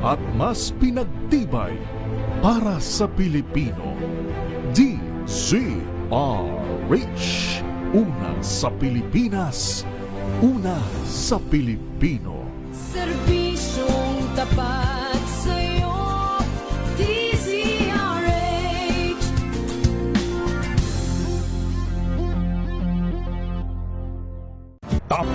at mas pinagtibay para sa Pilipino. DZRH. Una sa Pilipinas, una sa Pilipino. Serbisyong tapat sa'yo, DZRH. Top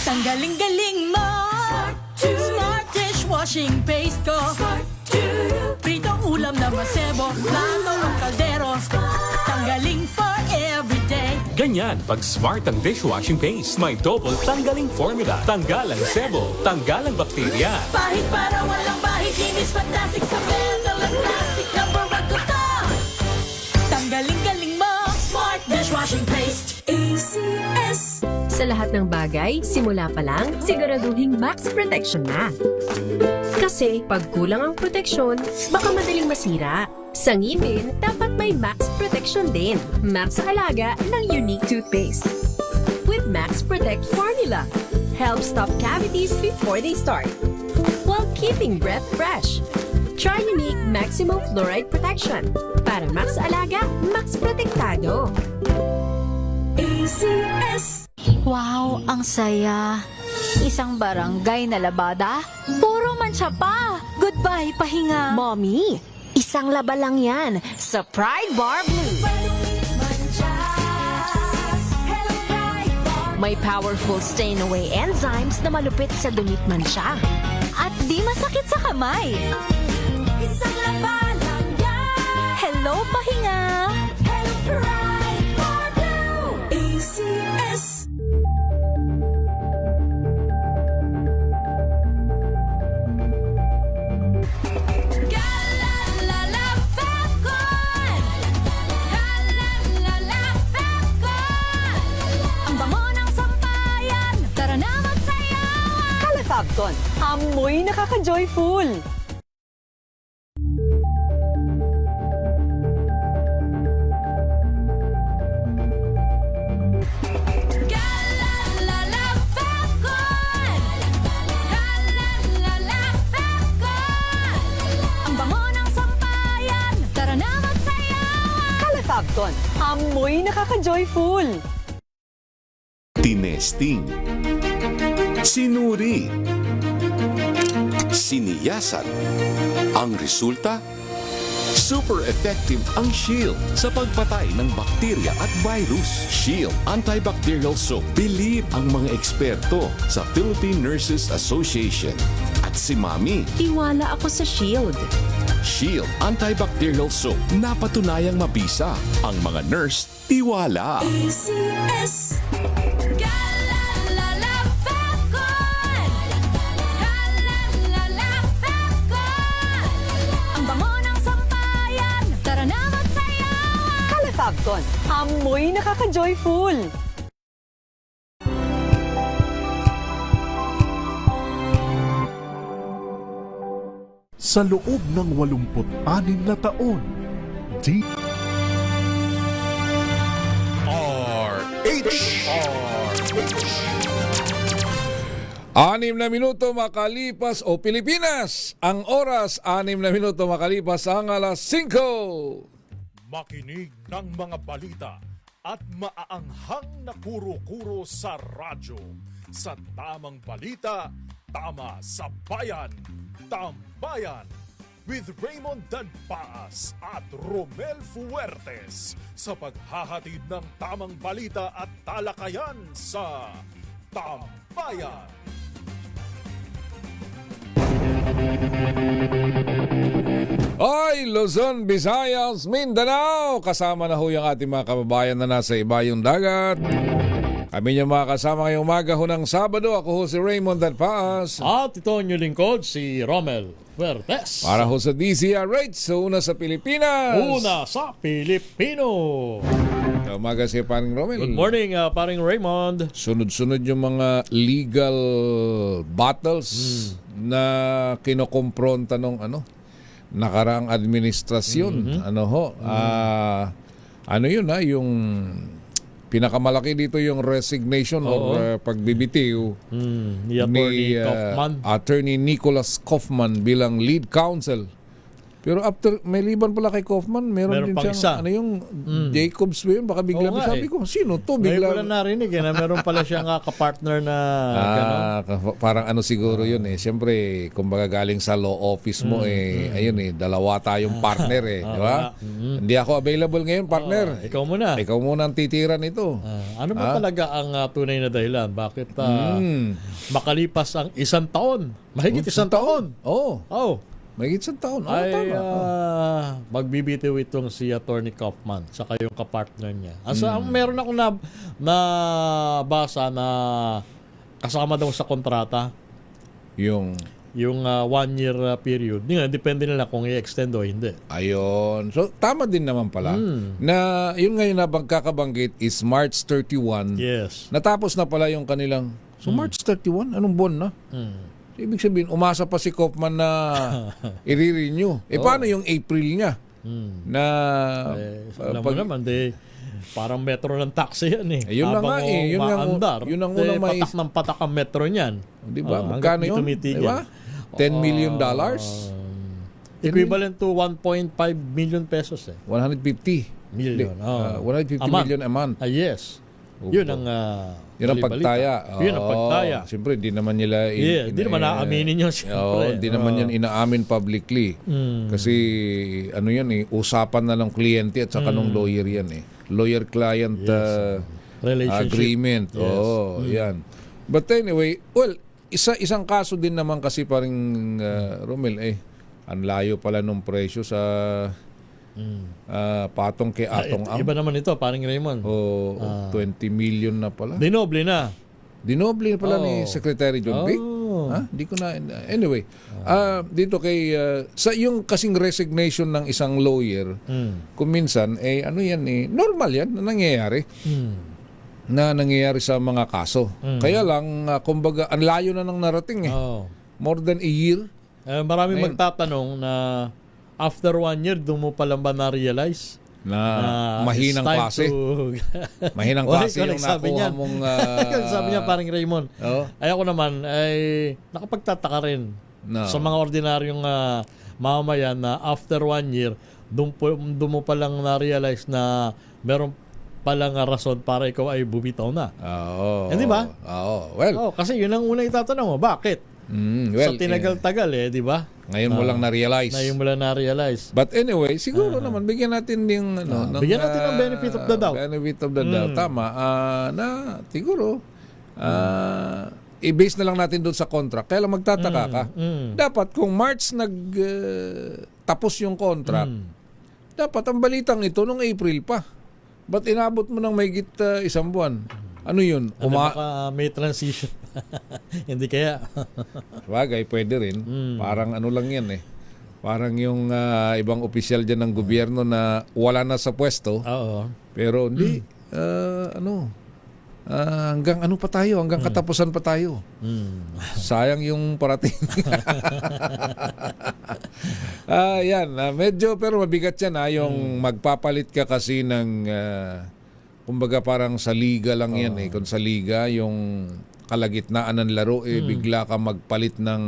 Tanggaling-galing mo, Smart dishwashing paste ko. Pritong ulam na masebo, plato o kaldero. Tanggaling for everyday. Ganyan pag smart ang dishwashing paste. May double tanggaling formula. Tanggal ang sebo, tanggal ang bakterya. Pahit para walang bahid, linis fantastic sa metal at plastic. Number one ko to. Tanggaling-galing mo, Smart dishwashing paste. ACS. Sa lahat ng bagay, simula pa lang, siguraduhing max protection na. Kasi pag kulang ang proteksyon, baka madaling masira. Sa ngipin, dapat may max protection din. Max Alaga ng Unique Toothpaste. With Max Protect Formula. Help stop cavities before they start. While keeping breath fresh. Try Unique Maximum Fluoride Protection. Para Max Alaga, Max Protektado. ACS. Wow, ang saya. Isang barangay na labada, puro mancha pa. Goodbye, pahinga. Mommy, isang laba lang yan sa Pride Bar Blue. May powerful stain-away enzymes na malupit sa dumit mansya. At di masakit sa kamay. Isang laba lang yan. Hello, pahinga. Hello, Pride Bar Blue. ACS. Galalala Falcon. Galalala Falcon. Ang bango ng sampayan. Tara na magsayawan. Calafabcon, amoy nakaka-joyful. Galalala Falcon. Galalala Falcon. Ang bango ng sampayan. Tara na magsayawan. Calafabcon, amoy nakaka-joyful. Tinesting, sinuri, siniyasan. Ang resulta, super effective ang Shield sa pagpatay ng bakterya at virus. Shield Antibacterial Soap. Believe ang mga eksperto sa Philippine Nurses Association. At si Mami, Tiwala ako sa Shield. Shield Antibacterial Soap. Napatunayang mabisa. Ang mga nurse, tiwala. ACS. Galalala Falcon. Galalala Falcon. Ang bango ng sampayan. Tara na magsayawan. Calafabcon, amoy nakaka-joyful. Sa loob ng 86 na taon, Anim na minuto makalipas o Pilipinas. Ang oras, 6 minuto makalipas ang alas 5. Makinig ng mga balita at maaanghang na kuro-kuro sa radyo. Sa tamang balita, tama sa bayan. Tambayan with Raymond Dadpaas at Romel Fuertes sa paghahatid ng tamang balita at talakayan sa Tambayan. Ay, Luzon, Visayas, Mindanao. Kasama na ho yung ating mga kababayan na nasa ibayong dagat. Kami niyo mga kasama ngayong umaga ho ng Sabado. Ako ho si Raymond Dadpaas. At ito ang inyong lingkod, si Romel Fuertes. Para ho sa DZRH, sa una sa Pilipinas. Una sa Pilipino. Umaga si Paring Romel. Good morning, paring Raymond. Sunod-sunod yung mga legal battles na kinokompronta nung nakaraang administrasyon. Ano yun yung pinakamalaki dito yung resignation or pagbibitiw Ni Attorney ni Kaufman. Attorney Nicholas Kaufman bilang lead counsel. Pero after, may liban pala kay Kaufman, meron din pang siyang, isa. ano yung Jacobs ba yun? Baka bigla, Oo nga sabi ko, sino to? Ngayon Bigla, ko lang narinig na meron pala siyang kapartner na gano'n. parang ano siguro yun eh. Siyempre, kumbaga galing sa law office mo ayun dalawa tayong partner di ba? Hindi ako available ngayon, partner. Ikaw muna. Ikaw muna ang titira nito. Ano ba talaga ang tunay na dahilan? Bakit makalipas ang isang taon? Mahigit isang taon. Oo. Oh. May isang taon. Ay Tama. magbibitiw itong si Attorney Kaufman saka yung kapartner niya. Meron ako nabasa na kasama daw sa kontrata Yung 1-year period. Depende nila kung i-extend o hindi. Ayun. So, tama din naman pala na yun ngayon na pagkakabanggit is March 31. Yes. Natapos na pala yung kanilang... So, March 31? Anong buwan na? Ibig sabihin, umasa pa si Kaufman na i-renew. Paano yung April niya? Na... Alam mo naman, parang metro ng taxi yan Yun na nga Habang maandar, yun ang unang patak ng patak ang metro niyan. Di ba? Hanggat Magkano di yun? tumitigil. Di ba? $10 million? Equivalent to 1.5 million pesos 150 million. 150 million a month. Yes. Opo. Yun ang Yun ang pagtaya. Yun ang pagtaya. Siyempre, di naman nila... Di naman naaminin yun, siyempre. Di naman yan inaamin publicly. Kasi, ano yan usapan na ng kliyente at saka ng lawyer yan Lawyer-client Relationship. agreement. Yes. Yan. But anyway, well, isang kaso din naman kasi paring Romel, ang layo pala nung presyo sa patong kay Atong Am. Iba naman ito, paring Raymond. 20 million na pala. Dinoble na. Dinoble pala ni Secretary John Vic. Di ko na... Anyway, dito kay... sa yung kasing resignation ng isang lawyer, kung minsan, ano yan normal yan na nangyayari. Na nangyayari sa mga kaso. Kaya lang, kumbaga, ang layo na nang narating More than a year. Maraming magtatanong na after 1 year, doon mo palang ba na-realize? Na mahinang klase. Mahinang klase yung nakuha mong... Sabi niya parang Raymond. Ay ako naman, nakapagtataka rin sa mga ordinaryong mamamayan na after 1 year, doon mo palang na-realize na meron palang rason para ikaw ay bumitaw na. Hindi ba? Well, kasi yun ang unang itatanong mo. Bakit? Well, sa tinagal-tagal di ba? Ngayon mo lang na-realize. But anyway, siguro naman bigyan natin yung bigyan natin ng benefit of the doubt. Benefit of the doubt. Tama. Na siguro i-base na lang natin doon sa contract. Kaya lang magtataka ka. Dapat kung March tapos yung contract, dapat ang balitang ito nung April pa. Ba't inabot mo ng mahigit isang buwan? Ano yun? Baka may transition. Hindi kaya. Bagay, pwede rin. Parang ano lang yan Parang yung ibang opisyal dyan ng gobyerno na wala na sa pwesto. Pero hindi. Hanggang ano pa tayo? Hanggang katapusan pa tayo. Sayang yung parating. Yan. Medyo pero mabigat yan yung magpapalit ka kasi ng... kumbaga parang sa liga lang yan Kung sa liga, yung kalagitnaan ng laro, bigla ka magpalit ng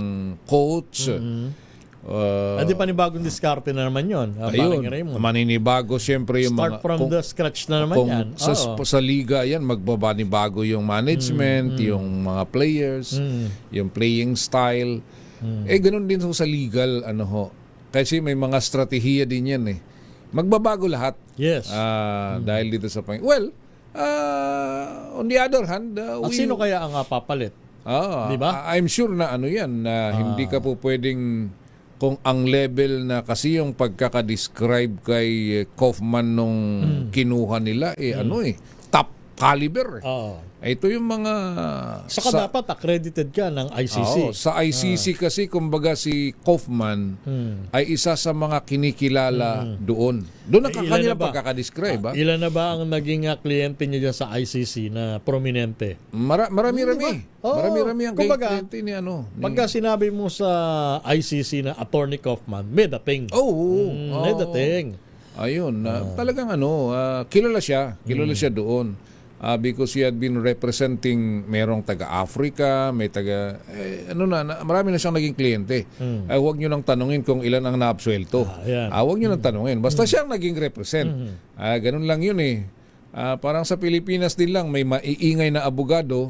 coach. Hindi panibagong diskarte na naman yun. Ayun, maninibago siyempre yung Start from the scratch na naman yan. Sa liga yan, magbabanibago yung management, yung mga players, yung playing style. Ganun din sa legal, kasi may mga strategiya din yan magbabago lahat. Yes. Dahil dito sa Well, on the other hand, sino kaya ang papalit? Di ba? I'm sure na yan, na hindi ka po pwedeng kung ang level na kasi yung pagkaka-describe kay Kaufman nung kinuha nila, top caliber. Ito yung mga... Saka dapat accredited ka ng ICC. Sa ICC kasi, kumbaga si Kaufman ay isa sa mga kinikilala doon. Doon ang kanyang pagkakadescribe. Ilan na ba ang naging kliyente niya dyan sa ICC na prominente? Marami-rami. Marami-rami ang kliyente ni Pagka sinabi mo sa ICC na Attorney Kaufman, may dating. May dating. Ayun. Talagang kilala siya. Kilala siya doon. because he had been representing merong taga-Africa, may taga marami na siyang naging kliyente. Huwag niyo nang tanungin kung ilan ang naabsuelto. Yan. Huwag niyo nang tanungin. Basta siyang naging represent. Ganun lang yun eh. Parang sa Pilipinas din lang may maiingay na abogado.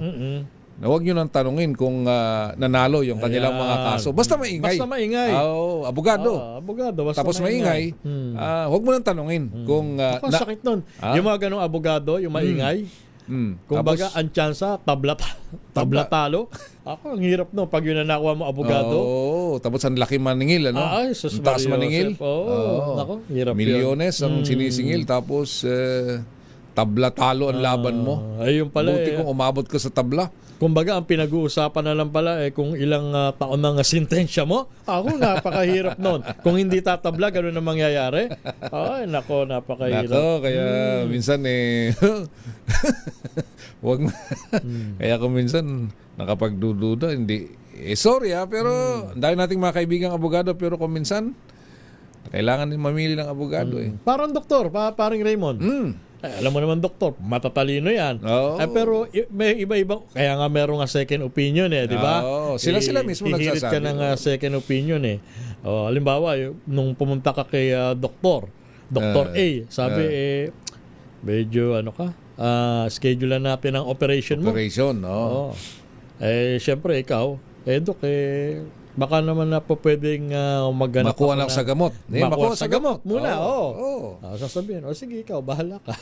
Na huwag nyo nang tanungin kung nanalo yung kanilang mga kaso. Basta maingay. Basta maingay. Abogado. Abogado, basta Tapos maingay, huwag mo nang tanungin kung... Ako, sakit nun. Yung mga ganong abogado, yung maingay, kung baga, ang tsansa, tabla talo. Ako, ang hirap no, pag yun na nakuha mo abogado. Tapos ang laki maningil, ano? sus, ang taas maningil. Ako, hirap Milyones ang sinisingil, tapos tabla talo ang laban mo. Ayun pala Buti kung umabot ka sa tabla. Kumbaga, ang pinag-uusapan na lang pala kung ilang taon ng sintensya mo. Ako, napakahirap nun. Kung hindi tatabla, gano'n ang mangyayari. Ay, nako, napakahirap. Nako, kaya minsan wag kaya kung minsan nakapagdududa, hindi. Sorry pero ang dami nating mga kaibigang abogado, pero kung minsan, kailangan din mamili ng abogado Parang doktor, paring Raymond. Alam mo naman, doktor, matatalino yan. Pero may iba-iba, kaya nga meron nga second opinion di ba? Sila mismo hihirit nagsasabi. Ka ng second opinion halimbawa, nung pumunta ka kay Dr. A, sabi medyo schedule natin ang operation mo. Syempre ikaw, Dok, baka naman na po pwedeng magganap makuha sa gamot. Makuha sa gamot muna. Sasabihin, sige, ikaw, bahala ka.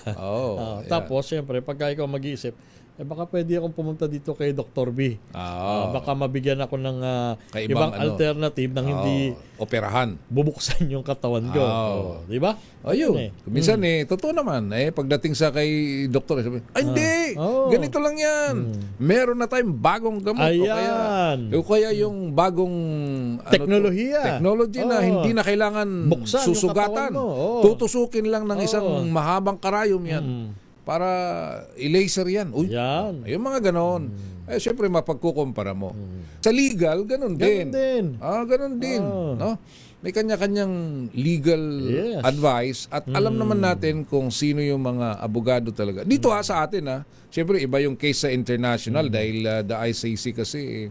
Tapos, syempre, pagka ikaw mag-iisip, baka pwede akong pumunta dito kay Dr. B. Baka mabigyan ako ng ibang alternative nang hindi operahan. Bubuksan yung katawan ko. Di ba? Ayun. Minsan totoo naman. Pagdating sa kay doktor, sabi, hindi! Ganito lang yan. Meron na tayong bagong gamot. O kaya yung bagong technology na hindi na kailangan buksan susugatan. Tutusukin lang ng isang mahabang karayom yan. Para i-laser yan. Yan. Yung mga ganon. Siyempre, mapagkukumpara mo. Sa legal, ganon din. Ganon din. No? May kanya-kanyang legal advice at alam naman natin kung sino yung mga abogado talaga. Dito sa atin, siyempre, iba yung case sa international dahil the ICC kasi,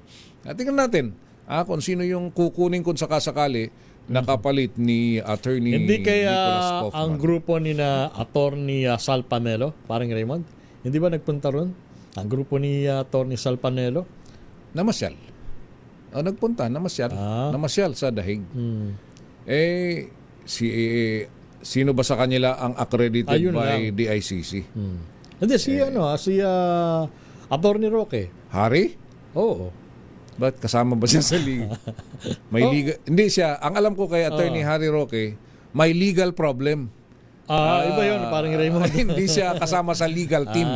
tingnan natin kung sino yung kukunin kung sakasakali nakapalit ni attorney hindi kaya Nicholas Kaufman. ang grupo ni na attorney Sal Panelo, parang Raymond, hindi ba nagpunta ron? Ang grupo ni attorney Sal Panelo? Namasyal. Nagpunta, namasyal sa dahig. Sino ba sa kanila ang accredited by the ICC? Hindi, si attorney Roque. Harry? Oo. Ba't kasama ba siya sa liga? May liga. Hindi siya. Ang alam ko kay Attorney Harry Roque, may legal problem. Iba yun, parang Raymond. Hindi siya kasama sa legal team.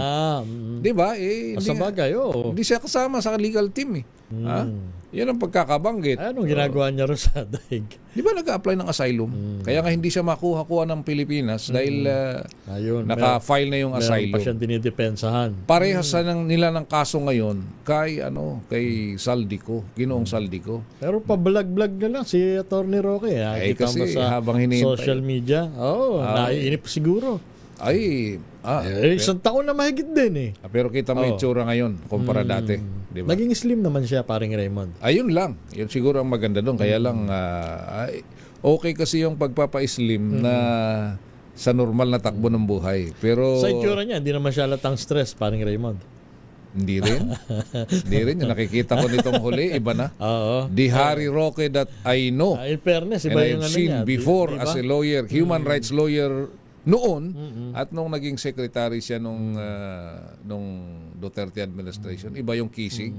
Di ba? Sa bagay, Hindi siya kasama sa legal team. Yan ang pagkakabanggit. Anong ginagawa niya rin sa daig? Di ba nag-a-apply ng asylum? Kaya nga hindi siya makuha-kuha ng Pilipinas dahil naka-file na yung asylum. Meron pa siyang dinidepensahan. Parehas nila ng kaso ngayon kay Saldico, Ginoong Saldico. Pero pa-vlog-vlog na lang si Attorney Roque. Kasi sa habang hinihintay. social media. Naiinip siguro. Isang taon na mahigit din Pero kita mo yung tsura ngayon kumpara dati. Diba? Naging slim naman siya, paring Raymond. Ayun lang. Yun siguro ang maganda doon. Kaya lang, okay kasi yung pagpapa-slim na sa normal na takbo ng buhay. Pero sa itsura niya, hindi naman siya latang stress, paring Raymond. Hindi rin. Hindi rin. Yung nakikita ko nitong huli, iba na. The Harry Roque that I know. In fairness, iba and yung I've seen niya. before as a lawyer, human rights lawyer noon at nung naging secretary siya nung Duterte administration, iba yung kisig.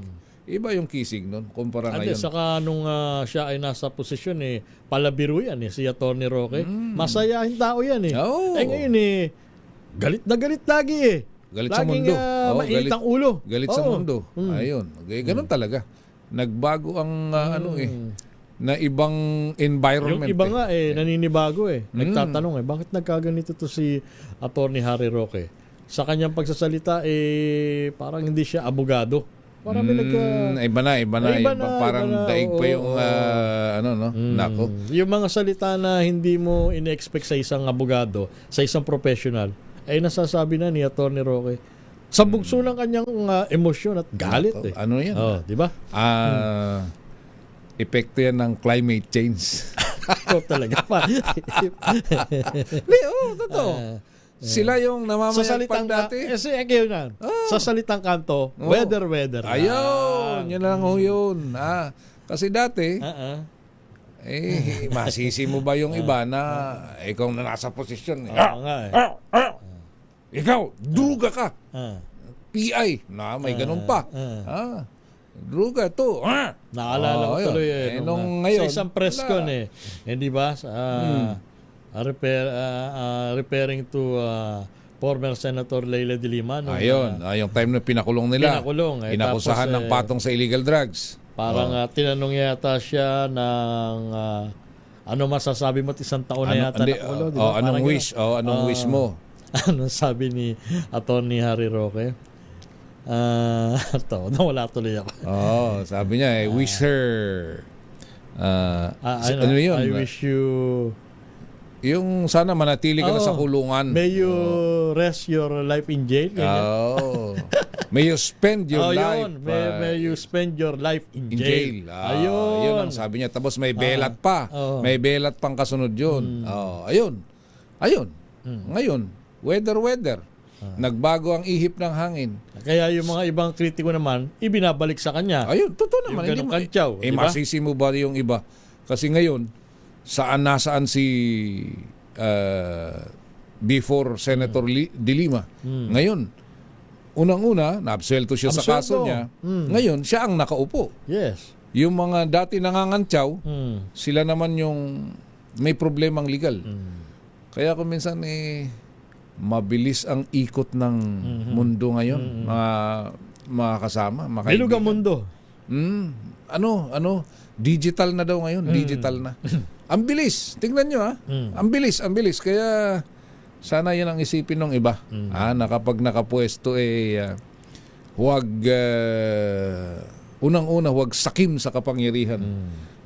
Iba yung kisig nun kumpara ngayon. Saka nung siya ay nasa posisyon palabiro yan si Attorney Roque. Masayahin tao yan ngayon galit na galit lagi Galit sa mundo. Mainit ang ulo. Galit sa mundo. Ayun. Ganun talaga. Nagbago ang na ibang environment. Yung iba nga naninibago Nagtatanong bakit nagkaganito to si Attorney Harry Roque? Sa kanyang pagsasalita parang hindi siya abogado. Parang iba na. Parang daig pa yung nako. Yung mga salita na hindi mo ine-expect sa isang abogado, sa isang professional, nasasabi na ni Attorney Roque. Sa bugso ng kanyang emosyon at galit eh. Ano yan? Di ba? Epekto yan ng climate change. Ako talaga pa. Totoo. Sila yung Sa namamayagpag salitang dati. Sa salitang kanto, weather. Ayun, yun lang ho yun. Kasi dati, masisi mo ba yung iba na ikaw na nasa posisyon? Oo nga eh. Ikaw, druga ka. PI. May ganun pa. Druga to. Naalala ko tuloy nung ngayon, sa isang press con hindi ba? Referring to former Senator Leila de Lima. Yung time na pinakulong nila. Inakusahan tapos, ng patong sa illegal drugs. Parang tinanong yata siya ng ano masasabi mo 1 taon na yata nakulong. Diba? Anong wish? Anong wish mo? Anong sabi ni Atty. Harry Roque? Nawala tuloy ako. Sabi niya, wish her. Ano yun? I wish you... Yung sana manatili ka na sa kulungan. May you rest your life in jail. May you spend your life. May you spend your life in jail. Ayun. Yun ang sabi niya. Tapos may belat pa. May belat pang kasunod yun. Ayun. Ngayon, weather. Nagbago ang ihip ng hangin. Kaya yung mga ibang kritiko naman, ibinabalik sa kanya. Ayun, totoo naman. Yung ganong kantyaw. Diba? Masisi mo ba yung iba? Kasi ngayon, nasaan si before Senator de Lima. Ngayon, unang-una, naabsuelto siya sa kaso niya. Ngayon, siya ang nakaupo. Yes. Yung mga dati nangangantyaw, sila naman yung may problemang legal. Kaya kung minsan mabilis ang ikot ng mundo ngayon, mga kasama. Bilog ang mundo. Digital na daw ngayon. Digital na. Ang bilis. Tingnan nyo Ang bilis. Kaya sana yan ang isipin ng iba. Na kapag nakapwesto huwag unang-una huwag sakim sa kapangyarihan.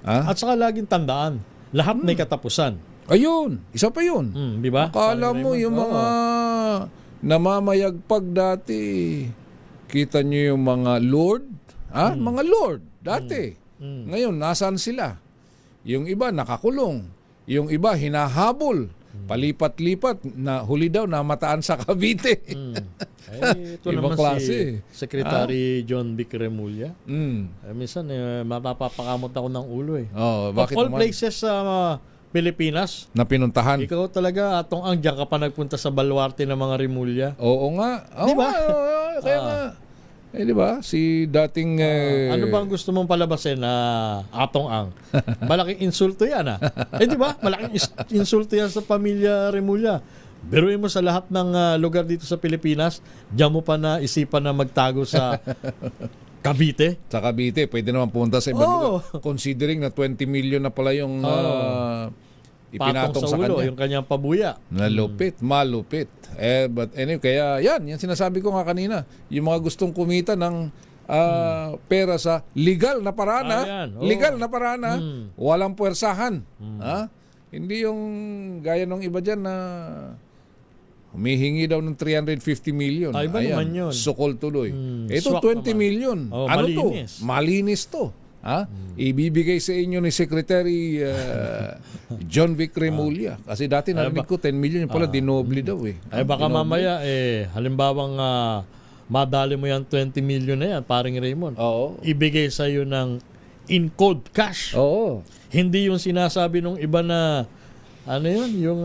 At saka laging tandaan, lahat may katapusan. Ayun, isa pa yun. Di ba? Akala mo yung mga namamayagpag dati, kita nyo yung mga lord, mga lord dati. Ngayon, nasaan sila? Yung iba nakakulong, yung iba hinahabol, palipat-lipat, na huli daw namataan sa Cavite. Ito naman klase. Si Secretary John Vic Remulla. Minsan, mapapakamot ako ng ulo Bakit of all naman? places sa Pilipinas, Na pinuntahan. ikaw talaga ang diyan ka pa nagpunta sa baluarte ng mga Remulla. Oo nga. Di ba? Kaya nga. Di ba? Si dating... ano bang gusto mong palabasin na Atong Ang? Malaking insulto yan di ba? Malaking insulto yan sa pamilya Remulla. Biruin mo sa lahat ng lugar dito sa Pilipinas, diyan mo pa na isipan na magtago sa Cavite. Sa Cavite, pwede naman punta sa ibang lugar. Considering na 20 million na pala yung ipinatong patong sa ulo, kanya. yung kanyang pabuya. Malupit. But anyway, kaya yan sinasabi ko nga kanina, yung mga gustong kumita ng pera sa legal na parana, legal na parana, walang puwersahan. Hindi yung gaya ng iba dyan na humihingi daw ng 350 million. Iba naman yun. Sukol tuloy. Ito Swak 20 naman. million. Ano malinis. to? Malinis to. Ibibigay sa inyo ni Secretary John Vic Remulla. Kasi dati narinig ko 10 million pala, dinoble daw Baka mamaya halimbawang madali mo yan 20 million na yan, paring Raymond. Ibigay sa iyo ng in cold cash. Hindi yung sinasabi nung iba na yung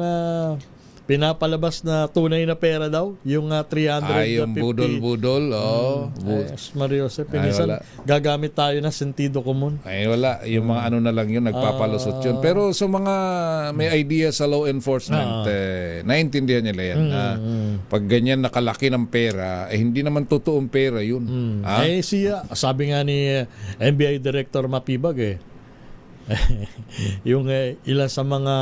pinapalabas na tunay na pera daw, yung 350. Yung budol-budol. Mario Jose, minsan gagamit tayo ng sentido komon. Wala. Yung mga ano na lang yun, nagpapalusot yun. Pero sa mga may idea sa law enforcement, naintindihan nila yan. Pag ganyan nakalaki ng pera, hindi naman totoong pera yun. Sabi nga ni NBI Director Mapibag yung ilan sa mga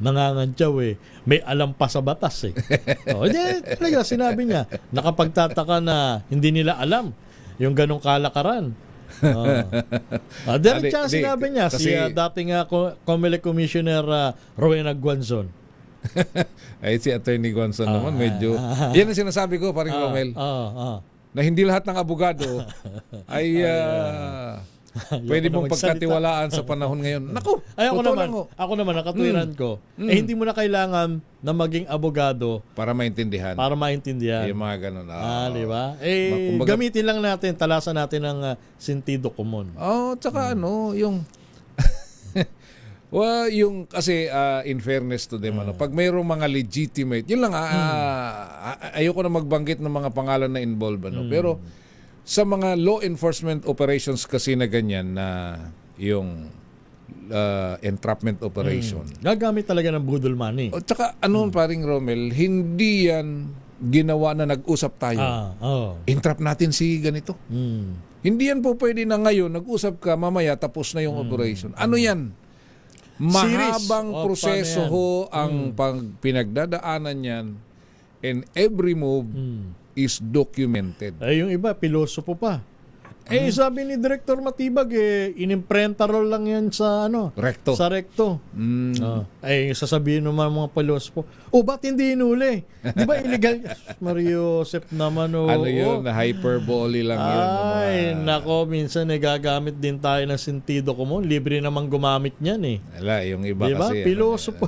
nangangantyaw may alam pa sa batas talaga sinabi niya, nakapagtataka na hindi nila alam yung ganong kalakaran. Diretso sinabi niya si dating COMELEC Commissioner Rowena Guanzon. Ay, si Attorney Gonzon naman, medyo... Yan ang sinasabi ko, paring Romel. Na hindi lahat ng abogado ay pwede mong pagkatiwalaan sa panahon ngayon. Naku, Ay, ako totoo naman, lang, oh. ako naman, nakatwiran ko, hindi mo na kailangan na maging abogado Para maintindihan. para maintindihan. Yung mga ganun. Di ba? Kumbaga- Gamitin lang natin, talasan natin ang sentido común. Tsaka yung... yung kasi in fairness to them, pag mayroong mga legitimate, yun lang, ayoko na magbanggit ng mga pangalan na involved, pero sa mga law enforcement operations kasi na ganyan na yung entrapment operation. Gagamit talaga ng budol money. O tsaka paring Romel, hindi yan ginawa na nag-usap tayo. Entrap natin si ganito. Hindi yan po pwede na ngayon, nag-usap ka, mamaya tapos na yung operation. Ano yan? Mahabang proseso ho ang pinagdadaanan yan, and every move is documented. Yung iba, pilosopo pa. Sabi ni Director Matibag, inimprenta roll lang yan sa Recto. Sa recto. Sasabihin naman mga pilosopo, ba't hindi inuli? Di ba illegal? Mario Josep naman, Yun, na hyperbole lang yun. Nako, minsan gagamit din tayo ng sentido común. Libre namang gumamit niyan Wala, yung iba diba? kasi. Pilosopo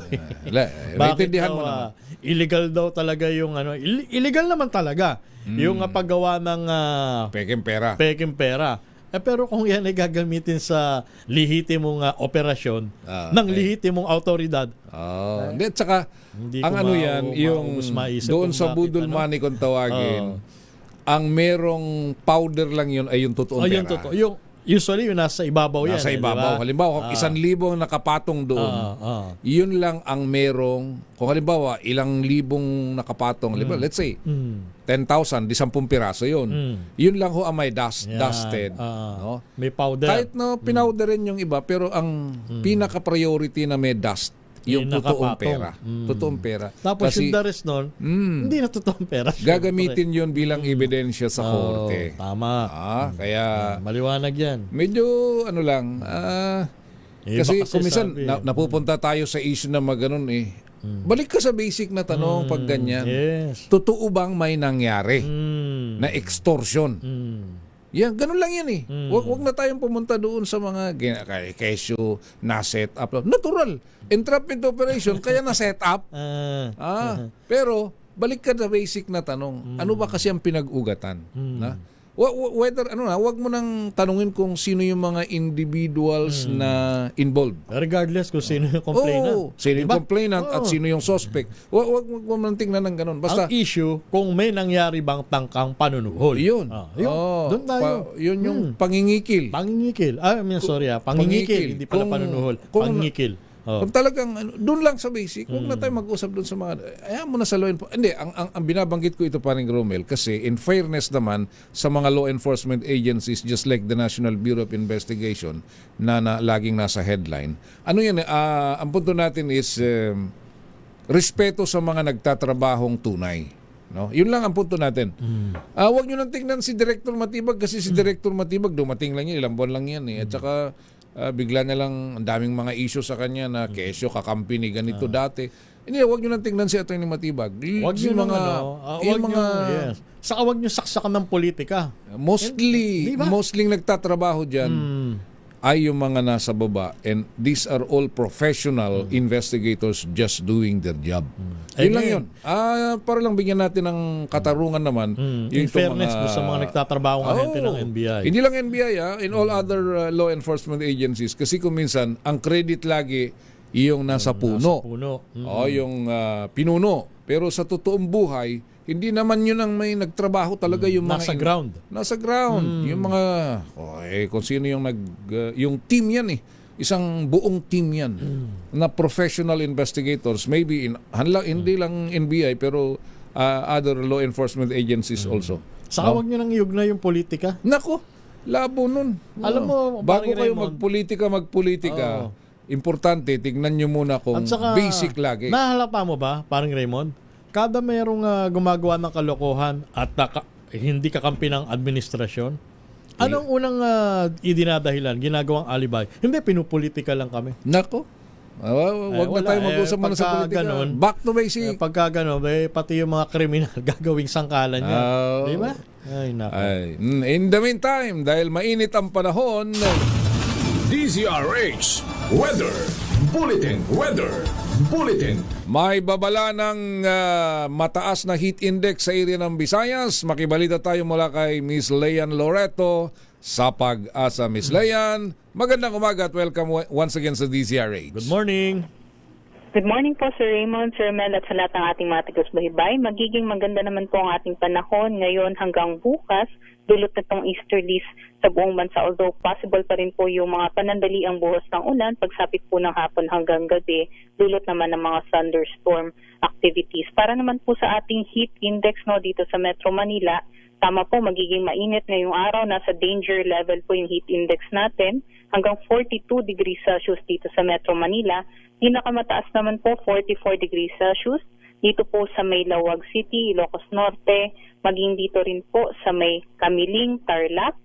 Bakit daw, mo naman. illegal daw talaga yung illegal naman talaga. Yung paggawa ng Peking pera. peking pera. Pero kung yan ay gagamitin sa lihitimong operasyon ng lihitimong autoridad. Hindi, tsaka, Hindi ang ko yan, yung maisip doon kung sa bakit, budol money kung tawagin, ang merong powder lang yun ay yung totoong pera. Yung totoo. Usually, yung nasa ibabaw yan. Nasa ibabaw. Diba? Halimbawa, 1,000 ang nakapatong doon, yun lang ang merong, kung halimbawa, ilang libong nakapatong, halimbawa, let's say, 10,000, 10 piraso yun. Yun lang ho ang may dusted. No? May powder. Kahit pinowderin yung iba, pero ang pinaka-priority na may dust, yung totoong pera. Totoong pera. Tapos Kasi, yung the rest nun, hindi na totoong pera. gagamitin yun bilang ebidensya sa korte. Tama. Kaya, Maliwanag yan. medyo, kasi baka kung minsan, sabi, napupunta tayo sa issue na maganon Balik ka sa basic na tanong pag ganyan. Yes. Totoo bang may nangyari na extortion? Yan, ganun lang yan Wag na tayong pumunta doon sa mga kesyo na set up. Natural. Entrapment operation, kaya na set up. Pero, balik ka sa basic na tanong. Ano ba kasi ang pinag-ugatan? Na? Whether, wag mo nang tanungin kung sino yung mga individuals na involved. Regardless kung sino yung complainant. Sino yung complainant at sino yung suspect. Wag mo nang tingnan ng ganun. Basta, ang issue, kung may nangyari bang tangkang panunuhol. Yun. Doon tayo. Yun yung pangingikil. Pangingikil. Pangingikil. Hindi pala panunuhol. Pangingikil. Kung talagang doon lang sa basic, huwag na tayo mag-usap doon sa mga ayaw mo na sa law enforcement. Hindi, ang binabanggit ko ito paring Romel kasi in fairness naman sa mga law enforcement agencies just like the National Bureau of Investigation na laging nasa headline. Ang punto natin is respeto sa mga nagtatrabahong tunay. No? Yun lang ang punto natin. Huwag nyo nang tingnan si Director Matibag kasi si Director Matibag dumating lang yan, ilang buwan lang yan At saka bigla na lang ang daming mga issue sa kanya na kesyo, kakampi ni ganito dati. Hindi, huwag nyo nang tingnan si Atty. Matibag. Huwag nyo Saka huwag nyo saksakan ng politika. Mostly nagtatrabaho dyan ay yung mga nasa baba, and these are all professional investigators just doing their job. Yun lang yun. Para lang bigyan natin ng katarungan naman. In fairness sa mga nagtatrabaho ahente ng NBI. Hindi lang NBI, in all other law enforcement agencies. Kasi kung minsan, ang credit lagi yung nasa puno. Yung pinuno. Pero sa totoong buhay, hindi naman yun ang may nagtrabaho talaga yung mga nasa ground. Yung mga kung sino yung yung team yan isang buong team yan na professional investigators, maybe hindi lang NBI pero other law enforcement agencies also. Saka huwag nyo nang iugnay yung politika. Nako, labo nun. Alam mo, bago kayo magpolitika, importante tignan nyo muna kung basic lagi. Nahalata mo ba, parang Raymond? Kada mayroong gumagawa ng kalokohan at hindi kakampi ng administrasyon, anong unang idinadahilan, ginagawang alibay? Hindi, pinupolitika lang kami. Nako, Wag na tayo mag-usap muna sa politika. Ganun, Back to basic. pagka gano'n, pati yung mga kriminal gagawing sangkalan niya. Di ba? Ay, nako. In the meantime, dahil mainit ang panahon, DZRH Weather Bulletin. may babala ng mataas na heat index sa area ng Visayas. Makibalita tayo mula kay Miss Leyan Loreto sa Pag-asa. Miss Leyan, magandang umaga at welcome once again sa DZRH. Good morning. Good morning po, Sir Raymond, Sir Mel, at sa lahat ng ating mga taga-subaybay. Magiging maganda naman po ang ating panahon ngayon hanggang bukas, dulot na itong easterlies sa buong bansa. Although possible pa rin po yung mga panandaliang buhos ng ulan, pagsapit po ng hapon hanggang gabi, dulot naman ng mga thunderstorm activities. Para naman po sa ating heat index dito sa Metro Manila, tama po, magiging mainit ngayong araw. Nasa danger level po yung heat index natin. Hanggang 42 degrees Celsius dito sa Metro Manila. Pinakamataas naman po, 44 degrees Celsius. Dito po sa may Lawag City, Ilocos Norte. Maging dito rin po sa may Camiling, Tarlac,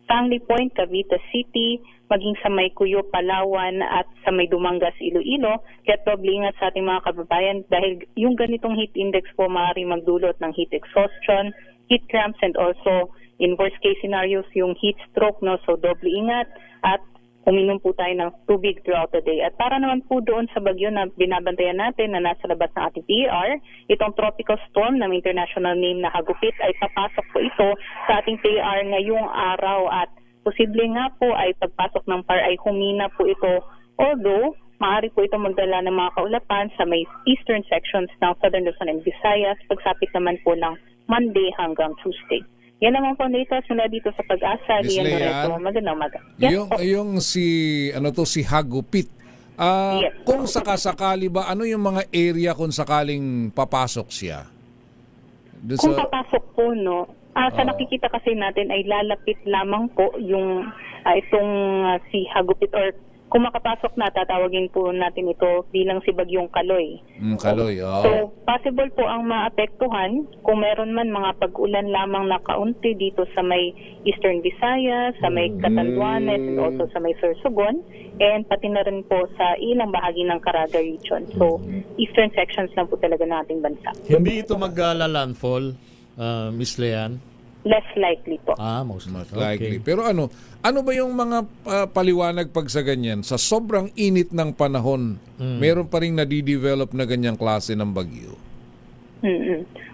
Stanley Point, Cavite City. Maging sa may Cuyo, Palawan at sa may Dumangas, Iloilo. Kaya doble ingat sa ating mga kababayan dahil yung ganitong heat index po maaaring magdulot ng heat exhaustion, heat cramps, and also in worst case scenarios yung heat stroke. So doble ingat at uminom po tayo ng tubig throughout the day. At para naman po doon sa bagyo na binabantayan natin na nasa labas ng ating PER, itong tropical storm na may international name na Hagupit ay papasok po ito sa ating PER ngayong araw at posible nga po ay pagpasok ng PAR ay humina po ito. Although, maaari po ito magdala ng mga kaulapan sa may eastern sections ng Southern Luzon and Visayas, pagsapit naman po ng Monday hanggang Tuesday. Yan naman po dito, sila dito sa Pag-asa. Miss Leyan, magandang umaga. Yes, yung si Hagupit. Yes. Kung sakasakali ba, ano yung mga area kung sakaling papasok siya? Kung papasok po, sa nakikita kasi natin ay lalapit lamang po yung itong si Hagupit or kung makapasok na, tatawagin po natin ito bilang si Bagyong Kaloy. Kaloy, So, possible po ang maapektuhan kung meron man mga pag-ulan lamang na kaunti dito sa may Eastern Visayas, sa may Catanduanes, and also sa may Sorsogon, and pati na rin po sa ilang bahagi ng Caraga region. So, eastern sections na po talaga ng ating bansa. Hindi ito mag-landfall, Miss Leyan? Less likely po. Most likely. Pero ano ba yung mga paliwanag pag sa ganyan? Sa sobrang init ng panahon, meron pa rin nadidevelop na ganyang klase ng bagyo?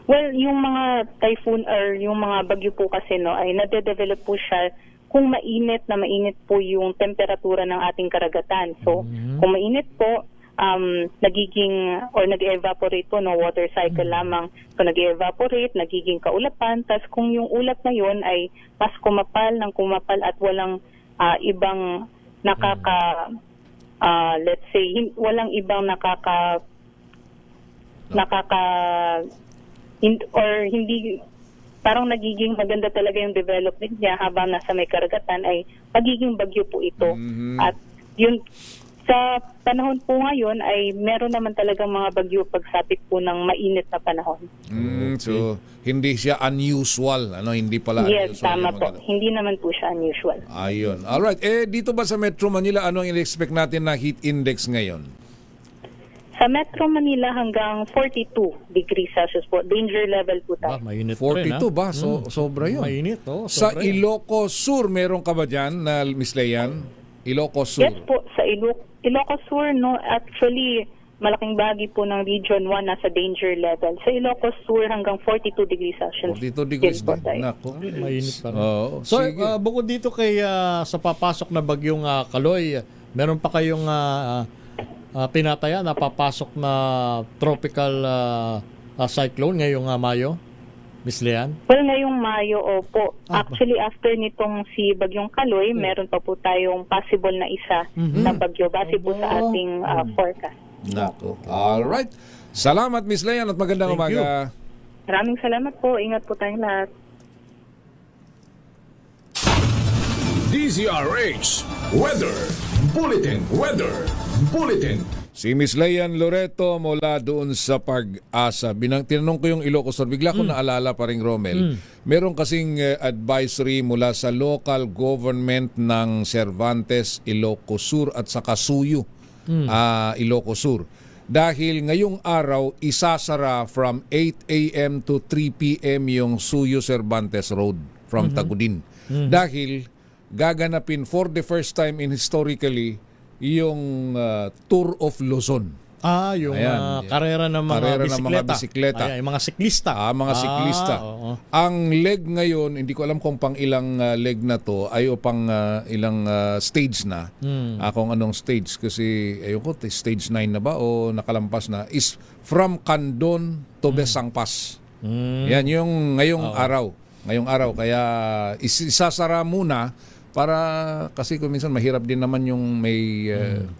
Well, yung mga typhoon or yung mga bagyo po kasi ay nade-develop po siya kung mainit po yung temperatura ng ating karagatan. So, kung mainit po, nagiging or nag-evaporate po water cycle lamang. So nag-evaporate, nagiging kaulapan. Tapos kung yung ulap na yon ay mas kumapal at walang ibang let's say walang ibang hindi parang nagiging maganda talaga yung development niya habang nasa may karagatan ay pagiging bagyo po ito. At yun sa panahon po ngayon ay meron naman talagang mga bagyo pagsapit po ng mainit na panahon. So, hindi siya unusual. Hindi pala unusual. Yes, tama po. Hindi naman po siya unusual. Ayun. Alright. Dito ba sa Metro Manila, ano ang in-expect natin na heat index ngayon? Sa Metro Manila hanggang 42 degrees Celsius po. Danger level po tayo. Mainit 42 ba? Sobra yun. Mainit, Sa Ilocos Sur, meron ka ba dyan, na Miss Leyan? Ilocos Sur. Yes po, sa Ilocos Sur, actually, malaking bahagi po ng Region 1 nasa danger level. Sa Ilocos Sur hanggang 42 degrees Celsius. 42 degrees po din. tayo. Nako. Mainit pa rin. So, bukod dito kay sa papasok na bagyong Kaloy, meron pa kayong tinataya na papasok na tropical cyclone ngayong Mayo? Miss Leyan? Well, ngayong Mayo, opo. Actually, after nitong si Bagyong Kaloy, meron pa po tayong possible na isa na bagyo base po sa ating forecast. Nako. Alright. Salamat, Miss Leyan, at magandang umaga. Maraming salamat po. Ingat po tayong lahat. DZRH Weather Bulletin. Si Miss Leyan Loreto mula doon sa Pag-asa. Tinanong ko yung Ilocos Sur. Bigla ko naalala pa rin, Romel. Meron kasing advisory mula sa local government ng Cervantes, Ilocos Sur at sa Kasuyo Ilocos Sur. Dahil ngayong araw, isasara from 8 a.m. to 3 p.m. yung Suyo Cervantes Road from Tagudin. Dahil gaganapin for the first time in historically yung Tour of Luzon. Yung Ayan. karera ng mga bisikleta. Ayan, yung mga siklista. Mga siklista. Oo. Ang leg ngayon, hindi ko alam kung pang ilang leg na to, ay o pang ilang stage na. Kung anong stage. Kasi, ayun ko, stage 9 na ba o nakalampas na, is from Candon to Besangpas. Yan yung ngayong araw. Ngayong araw. Kaya isasara muna para kasi kung minsan mahirap din naman yung may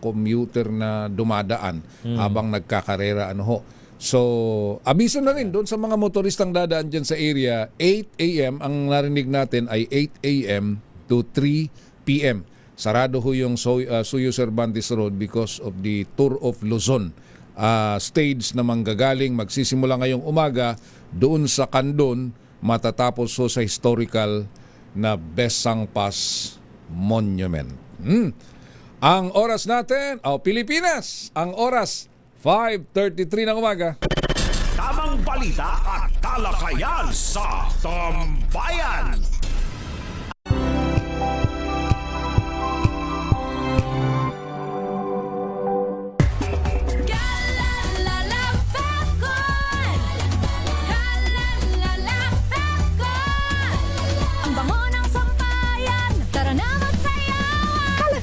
commuter na dumadaan habang nagkakarera So, abiso na rin doon sa mga motoristang dadaan dyan sa area, 8 a.m. ang narinig natin ay 8 a.m. to 3 p.m. Sarado ho yung Suyo Cervantes Road because of the Tour of Luzon. Stage na manggagaling, magsisimula ngayong umaga doon sa Candon, matatapos ho sa historical na Besangpas Monument. Ang oras natin, Pilipinas, ang oras 5:33 ng umaga. Tamang balita at talakayan sa Tambayan.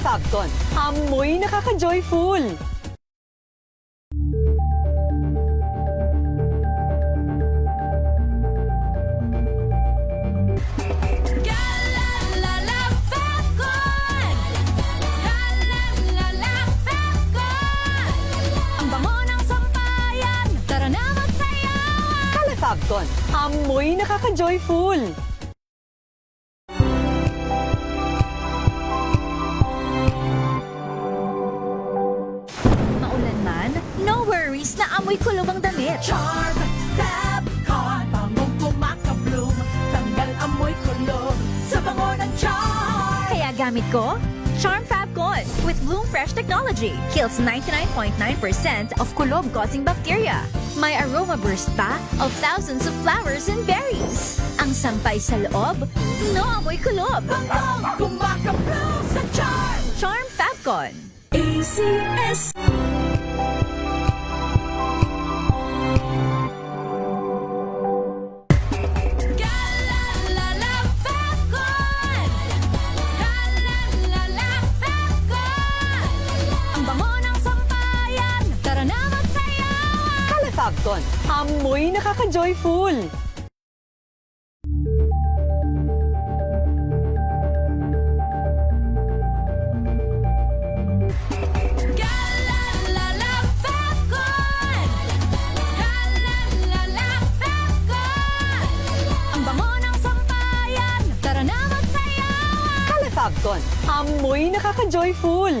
Fabcon, amoy nakaka-joyful. Fabcon, amoy nakaka-joyful. No worries, na amoy kulob ang damit. Charm Fabcon, bangong kumakabloom, tanggal amoy kulob sa bango ng charm. Kaya gamit ko, Charm Fabcon with Bloom Fresh technology. Kills 99.9% of kulob-causing bacteria. May aroma burst pa of thousands of flowers and berries. Ang sampay sa loob, no amoy kulob. Bangong kumakabloom sa charm. Charm Fabcon. ACS. Fabcon, amoy nakaka-joyful. Ang bango ng sampayan, tara na magsayaw. Fabcon, amoy nakaka-joyful.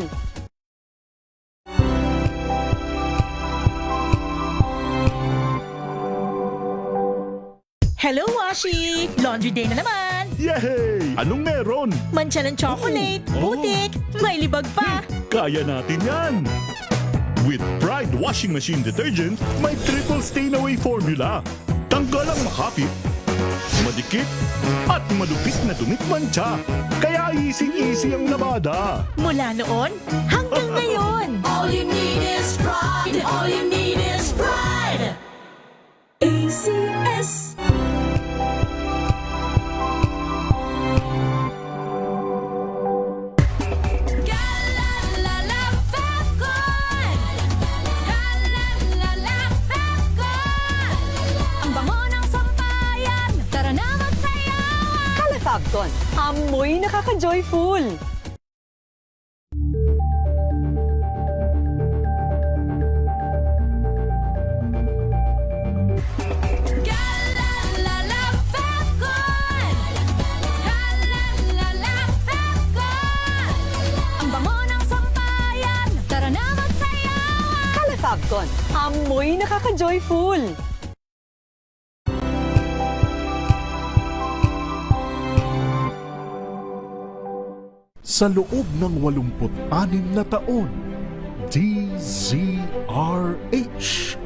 Hello, Washi! Laundry day na naman! Yay! Anong meron? Mancha ng chocolate, putik, may libag pa! Kaya natin yan! With Pride Washing Machine Detergent, may triple stain-away formula. Tanggal ang makapit, madikit, at malupit na dumit mancha. Kaya easy-easy ang labada. Mula noon hanggang ngayon! All you need is pride! All you need is pride! ACS. Fabcon, amoy nakaka-joyful. Fabcon, amoy nakaka-joyful. Sa loob ng 86 na taon, DZRH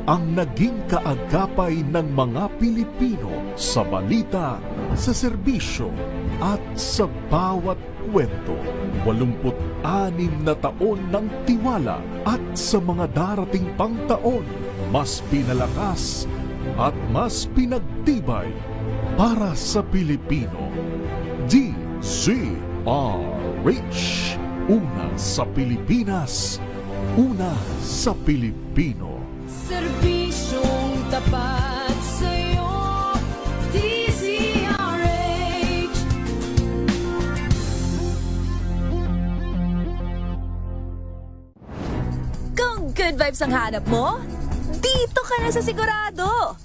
ang naging kaagapay ng mga Pilipino sa balita, sa serbisyo at sa bawat kwento. 86 na taon ng tiwala at sa mga darating pang taon, mas pinalakas at mas pinagtibay para sa Pilipino. DZRH. Una sa Pilipinas, una sa Pilipino. Serbisyong tapat sa'yo, DZRH. Kung good vibes ang hanap mo, dito ka na sa Sigurado!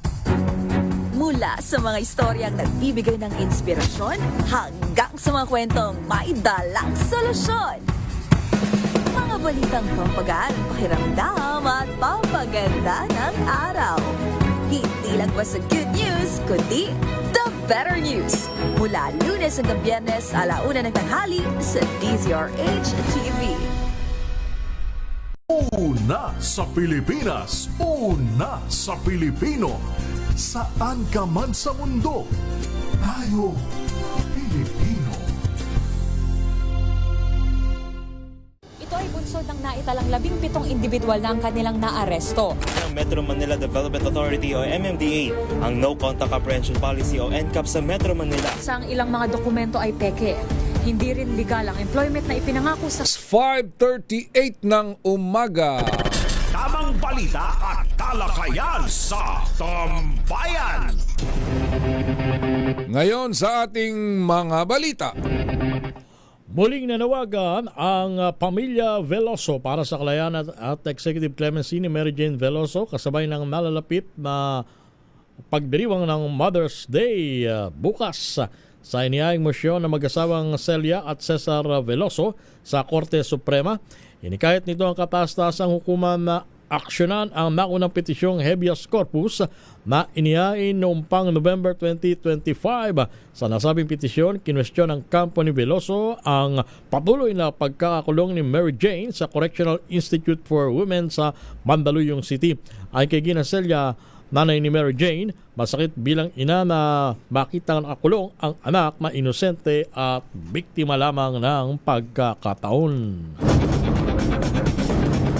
Mula sa mga istoryang nagbibigay ng inspirasyon hanggang sa mga kwentong may dalang solusyon. Mga balitang pampagaan ang pakiramdam at pampaganda ng araw. Hindi lang basta good news, kundi the better news. Mula Lunes hanggang Biyernes, 1:00 ng tanghali sa DZRH TV. Una sa Pilipinas, una sa Pilipino. Saan ka man sa mundo, tayo Pilipino. Ito ay bunsod ng naitalang 17 individual na ang kanilang naaresto. Ng Metro Manila Development Authority o MMDA ang No Contact Apprehension Policy o NCAP sa Metro Manila. Sa ang ilang mga dokumento ay peke. Hindi rin legal ang employment na ipinangako sa 5:38 ng umaga. Tamang balita at talakayan sa Tambayan. Ngayon sa ating mga balita. Muling nanawagan ang pamilya Veloso para sa kalayaan at Executive Clemency ni Mary Jane Veloso kasabay ng malalapit na pagdiriwang ng Mother's Day bukas sa inihaing mosyon ng mag-asawang Celia at Cesar Veloso sa Korte Suprema. Inikahit nito ang kataas-taasang hukuman na aksyonan ang naunang petisyong habeas corpus na inihain noong pang November 2025. Sa nasabing petisyon, kinwestiyon ng kampo ni Veloso ang patuloy na pagkakakulong ni Mary Jane sa Correctional Institute for Women sa Mandaluyong City. Ay kay Gina Celia, nanay ni Mary Jane, masakit bilang ina na makita nakakulong ang anak na inosente at biktima lamang ng pagkakataon.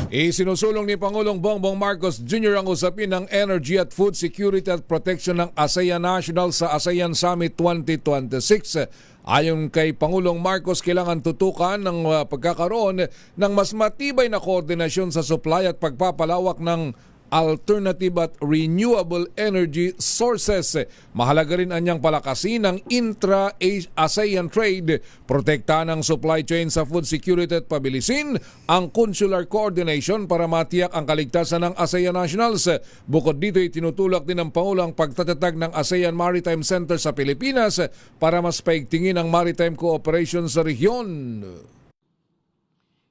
Isinusulong ni Pangulong Bongbong Marcos Jr. ang usapin ng energy at food security at protection ng ASEAN National sa ASEAN Summit 2026. Ayon kay Pangulong Marcos, kailangan tutukan ng pagkakaroon ng mas matibay na koordinasyon sa supply at pagpapalawak ng alternative at renewable energy sources. Mahalaga rin anyang palakasin ang intra-ASEAN trade, protektahan ang supply chain sa food security at pabilisin ang consular coordination para matiyak ang kaligtasan ng ASEAN nationals. Bukod dito, itinutulak din ng Pangulo ang pagtatatag ng ASEAN Maritime Center sa Pilipinas para mas paigtingin ang maritime cooperation sa rehiyon.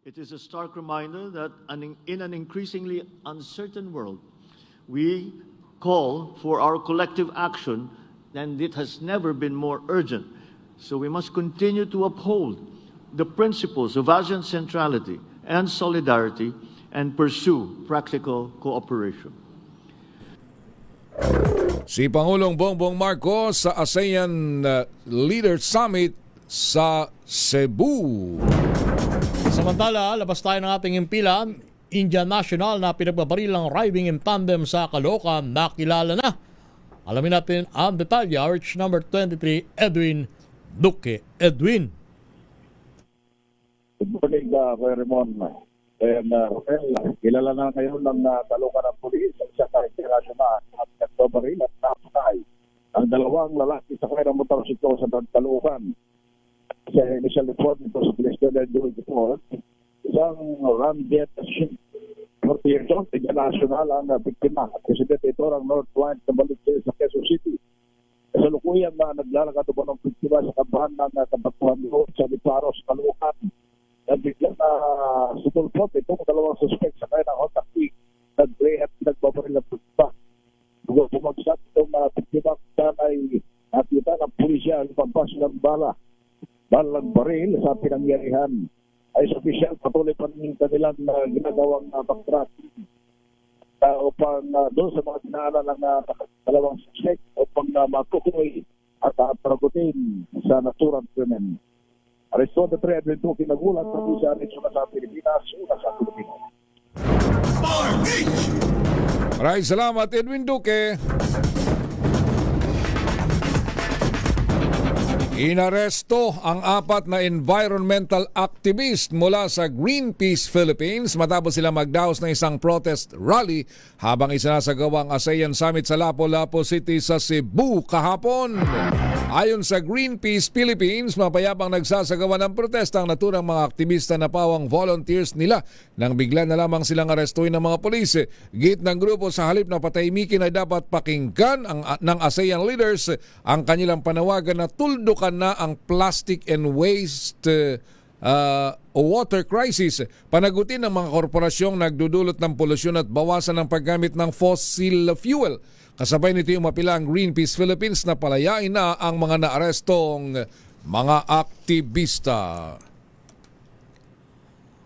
It is a stark reminder that in an increasingly uncertain world, we call for our collective action, and it has never been more urgent. So we must continue to uphold the principles of ASEAN centrality and solidarity and pursue practical cooperation. Si Pangulong Bongbong Marcos sa ASEAN Leaders Summit sa Cebu. Samantala, labas tayo ng ating impilan. Indian National na pinagbabarilang riding in tandem sa Caloocan nakilala na. Alamin natin ang detalye. RH number 23, Edwin Duque. Edwin. Good morning, Kuya Ramon. Kilala na ngayon ng Caloocan ng pulis ang siya international at nagbabaril at napatay ang dalawang lalaki sa kaya ng motorsiklo sa Caloocan. Sa initial report nito sa Police Command report, isang ramjet 40 years old, international ang biktima at presidente ito ng North Point na Balite sa Quezon City. Kasalukuyan na naglalakad po ng biktima sa kabahan ng Kabatuhan Road sa Liparos, Caloocan. Biglang sumulpot itong dalawang suspect sa kaya ng Honda Click, nag-gray at nagbabaril ng biktima. Bumagsak itong biktima kung ay nakita ng pulisya ang pampas ng balang baril sa pinangyarihan. ay official, patuloy pa rin yung kanilang ginagawang backtrack upang doon sa mga dinaanan ng dalawang suspect upang matukoy at paragutin sa naturang krimen. Aresto na 3 Edwin Duque nagulat na sa aresto na sa Pilipinas, una sa Pilipino. Maraming salamat, Edwin Duque. Inaresto ang 4 na environmental activist mula sa Greenpeace Philippines matapos sila magdaos ng isang protest rally habang isinasagawa ang ASEAN Summit sa Lapu-Lapu City sa Cebu kahapon. Ayon sa Greenpeace Philippines, mapayapang nagsasagawa ng protesta ang naturang mga aktivista na pawang volunteers nila nang bigla na lamang silang arestuin ng mga pulis. Git ng grupo sa halip na patahimikin ay dapat pakinggan ng ASEAN leaders ang kanilang panawagan na tuldukan na ang plastic and waste water crisis. Panagutin ng mga korporasyong nagdudulot ng polusyon at bawasan ng paggamit ng fossil fuel. Kasabay nito yung mapila ang Greenpeace Philippines na palayain na ang mga naarestong mga aktivista.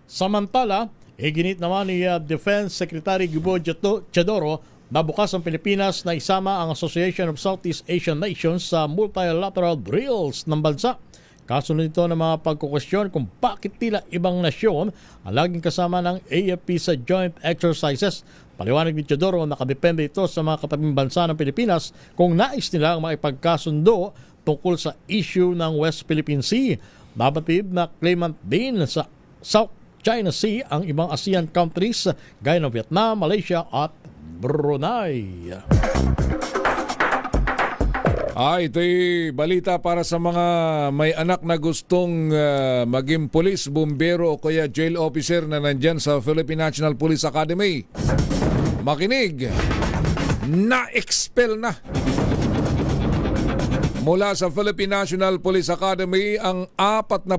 Samantala, iginit naman ni Defense Secretary Gibo Teodoro na bukas ang Pilipinas na isama ang Association of Southeast Asian Nations sa multilateral drills ng bansa. Kasunod nito ng mga pagkukwestiyon kung bakit tila ibang nasyon ang laging kasama ng AFP sa joint exercises. Paliwanag ni Teodoro, nakadepende ito sa mga katabing bansa ng Pilipinas kung nais nila makipagkasundo tungkol sa issue ng West Philippine Sea. Nabatid na claimant din sa South China Sea ang ibang ASEAN countries gaya ng Vietnam, Malaysia at Brunei. Ito'y balita para sa mga may anak na gustong maging pulis, bumbero o kaya jail officer na nandyan sa Philippine National Police Academy. Makinig, na-expel na mula sa Philippine National Police Academy ang 42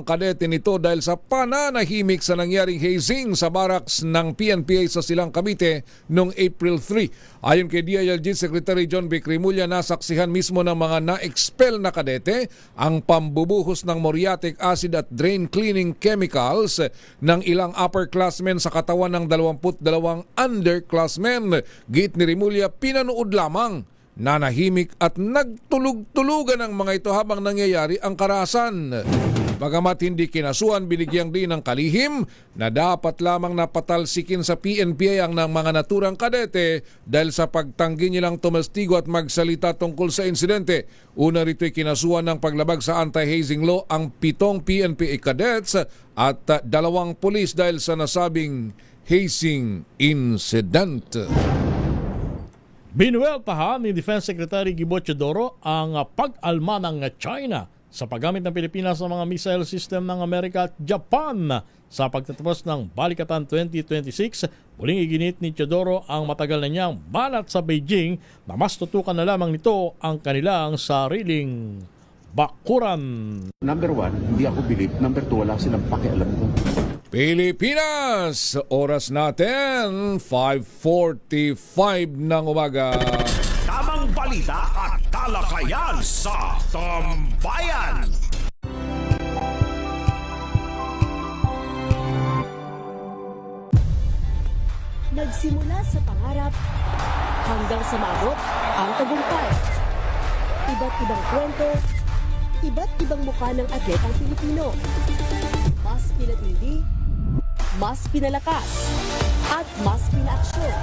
kadete nito dahil sa pananahimik sa nangyaring hazing sa barracks ng PNPA sa Silang Cavite noong April 3. Ayon kay DILG Secretary John B. Cremulya, nasaksihan mismo ng mga na-expel na kadete ang pambubuhos ng muriatic acid at drain cleaning chemicals ng ilang upperclassmen sa katawan ng 22 underclassmen. Giit ni Cremulya, pinanood lamang. Nanahimik at nagtulog-tulugan ang mga ito habang nangyayari ang karahasan. Bagamat hindi kinasuhan, binigyang din ng kalihim na dapat lamang napatalsikin sa PNPA ang ng mga naturang kadete dahil sa pagtanggi nilang tumestigo at magsalita tungkol sa insidente. Una rito'y kinasuhan ng paglabag sa anti-hazing law ang 7 PNPA cadets at 2 pulis dahil sa nasabing hazing incident. Binuweltahan ni Defense Secretary Gibo Teodoro ang pag-alma ng China sa paggamit ng Pilipinas ng mga missile system ng Amerika at Japan. Sa pagtatapos ng Balikatan 2026, muling iginit ni Teodoro ang matagal na niyang banat sa Beijing na mas tutukan na lamang nito ang kanilang sariling bakuran. Number 1, hindi ako believe. Number 2, wala silang pakialam ko. Pilipinas, oras natin 5:45 ng umaga. Tamang balita at talakayan sa Tambayan. Nagsimula sa pangarap hanggang sa maabot ang tagumpay. Iba't ibang kwento, iba't ibang mukha ng atletang Pilipino. Mas pinatindi, mas pinalakas, at mas pinaaksyon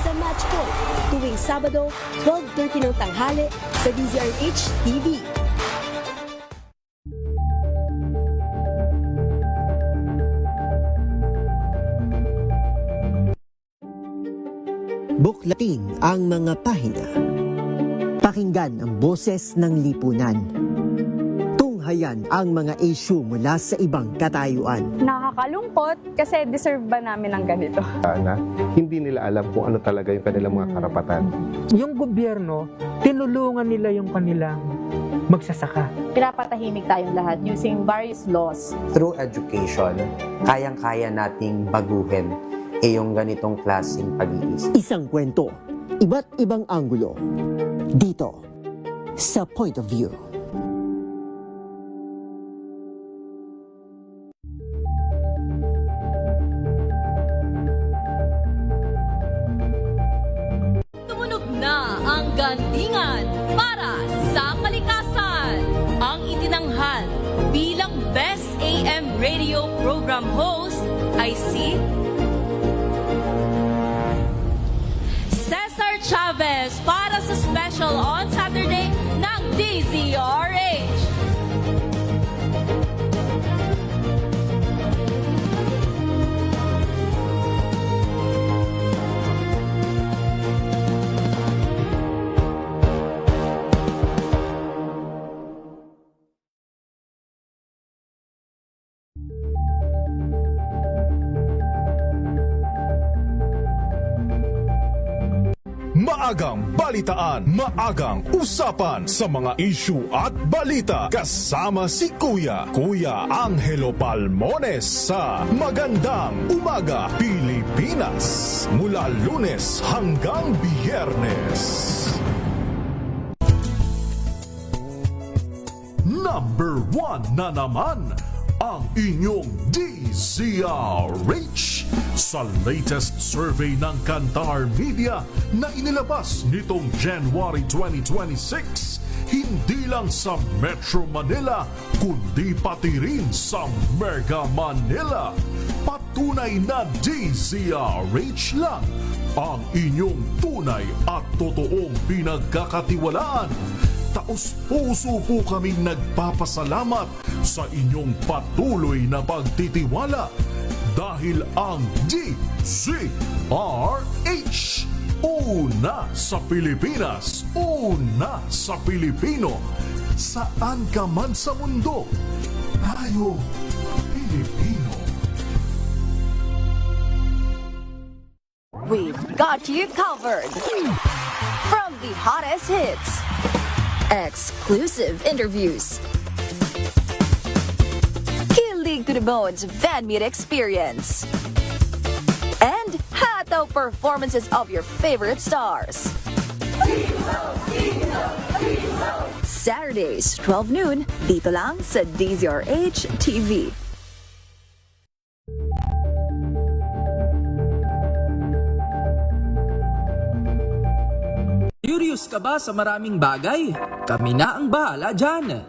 sa Match Point tuwing Sabado, 12:30 ng tanghali sa DZRH TV. Buklatin ang mga pahina. Pakinggan ang boses ng lipunan. Tunghayan ang mga issue mula sa ibang katayuan. Nakakalungkot kasi deserve ba namin ng ganito? Na hindi nila alam kung ano talaga yung kanilang mga karapatan. Yung gobyerno, tinulungan nila yung kanilang magsasaka. Pinapatahimik tayong lahat using various laws. Through education, kayang-kaya nating baguhin yung ganitong klaseng pag-iisip. Isang kwento, iba't ibang anggulo. Dito, sa Point of View. Kagandingan para sa kalikasan. Ang itinanghal bilang Best AM Radio Program Host ay si Cesar Chavez para sa special on Saturday ng DZRH. Maagang balitaan, maagang usapan sa mga issue at balita. Kasama si Kuya Angelo Palmones sa Magandang Umaga Pilipinas. Mula Lunes hanggang Biyernes. Number 1 na naman ang inyong DZRH sa latest survey ng Kantar Media na inilabas nitong January 2026. Hindi lang sa Metro Manila, kundi pati rin sa Mega Manila. Patunay na DZRH lang ang inyong tunay at totoong pinagkakatiwalaan. Taos-puso po kaming nagpapasalamat sa inyong patuloy na pagtitiwala dahil ang DZRH una sa Pilipinas, una sa Pilipino. Saan ka man sa mundo, tayo Pilipino. We've got you covered. From the hottest hits, exclusive interviews, kilig to the bones fan meet experience, and hataw performances of your favorite stars. Saturdays, 12 noon, dito lang sa DZRH TV. Curious ka ba sa maraming bagay? Kami na ang bahala dyan.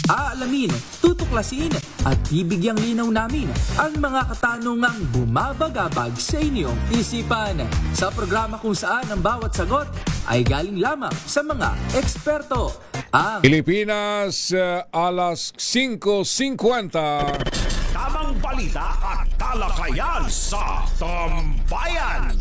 Aalamin, tutuklasin at bibigyang linaw namin ang mga katanungang bumabagabag sa inyong isipan. Sa programa kung saan ang bawat sagot ay galing lamang sa mga eksperto. Ang Pilipinas, alas 5:50. Tamang balita at talakayan sa Tambayan.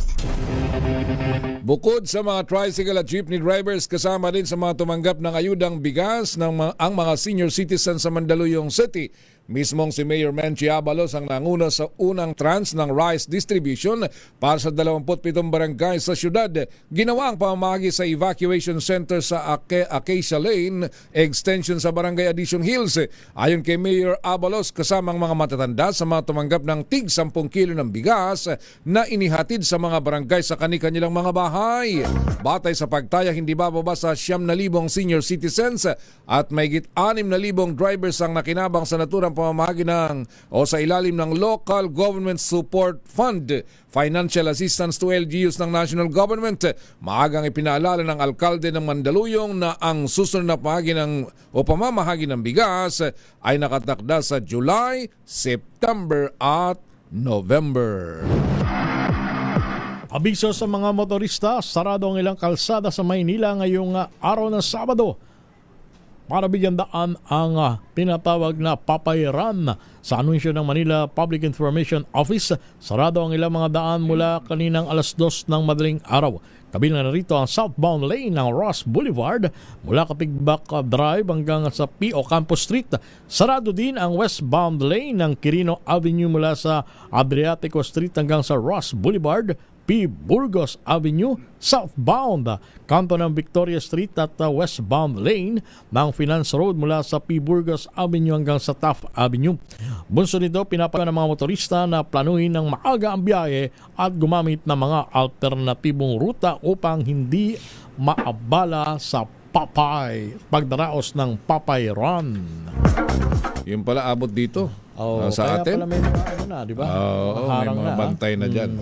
Bukod sa mga tricycle at jeepney drivers, kasama din sa mga tumanggap ng ayudang bigas ang mga senior citizens sa Mandaluyong City. Mismong si Mayor Menchie Abalos ang nanguna sa unang tranche ng rice distribution para sa 27 barangay sa syudad. Ginawa ang pamamahagi sa evacuation center sa Acacia Lane, extension sa Barangay Addition Hills. Ayon kay Mayor Abalos, kasamang mga matatanda sa mga tumanggap ng tig 10 kilo ng bigas na inihatid sa mga barangay sa kanilang mga bahay. Batay sa pagtaya, hindi bababa sa 9,000 senior citizens at mahigit 6,000 drivers ang nakinabang sa naturang pamamahagi sa ilalim ng Local Government Support Fund, financial assistance to LGUs ng national government. Maagang ipinaalala ng alkalde ng Mandaluyong na ang susunod na pamamahagi ng bigas ay nakatakda sa July, September at November. Abiso sa mga motorista, sarado ang ilang kalsada sa Maynila ngayong araw ng Sabado para bigyan daan ang tinatawag na Papay Run. Sa anunsyo ng Manila Public Information Office, sarado ang ilang mga daan mula kaninang alas 2 ng madaling araw. Kabilang na rito ang southbound lane ng Ross Boulevard mula Katigbak Drive hanggang sa P.O. Campos Street. Sarado din ang westbound lane ng Quirino Avenue mula sa Adriatico Street hanggang sa Ross Boulevard, P. Burgos Avenue, southbound kanto ng Victoria Street at westbound lane ng Finance Road mula sa P. Burgos Avenue hanggang sa Taft Avenue. Bunso nito, pinapayagan ng mga motorista na planuhin ng maaga ang biyahe at gumamit ng mga alternatibong ruta upang hindi maabala sa pagdaraos ng Papay Run. Yung pala abot dito. Oh, sa kaya atin. pala may mga di ba? May mga bantay na dyan.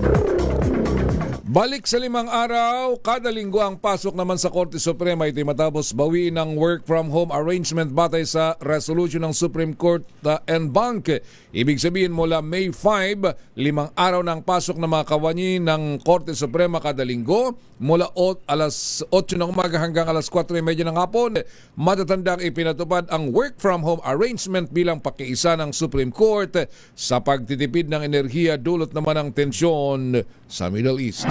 Balik sa 5 araw, kada linggo ang pasok naman sa Korte Suprema ito matapos bawiin ng work from home arrangement batay sa resolution ng Supreme Court and Bank. Ibig sabihin mula May 5, 5 araw ng pasok ng mga kawani ng Korte Suprema kada linggo mula alas 8 ng umaga hanggang alas 4:30 ng hapon. Matatandang ipinatupad ang work from home arrangement bilang pakiisa ng Supreme Court sa pagtitipid ng enerhiya dulot naman ng tensyon sa Middle East.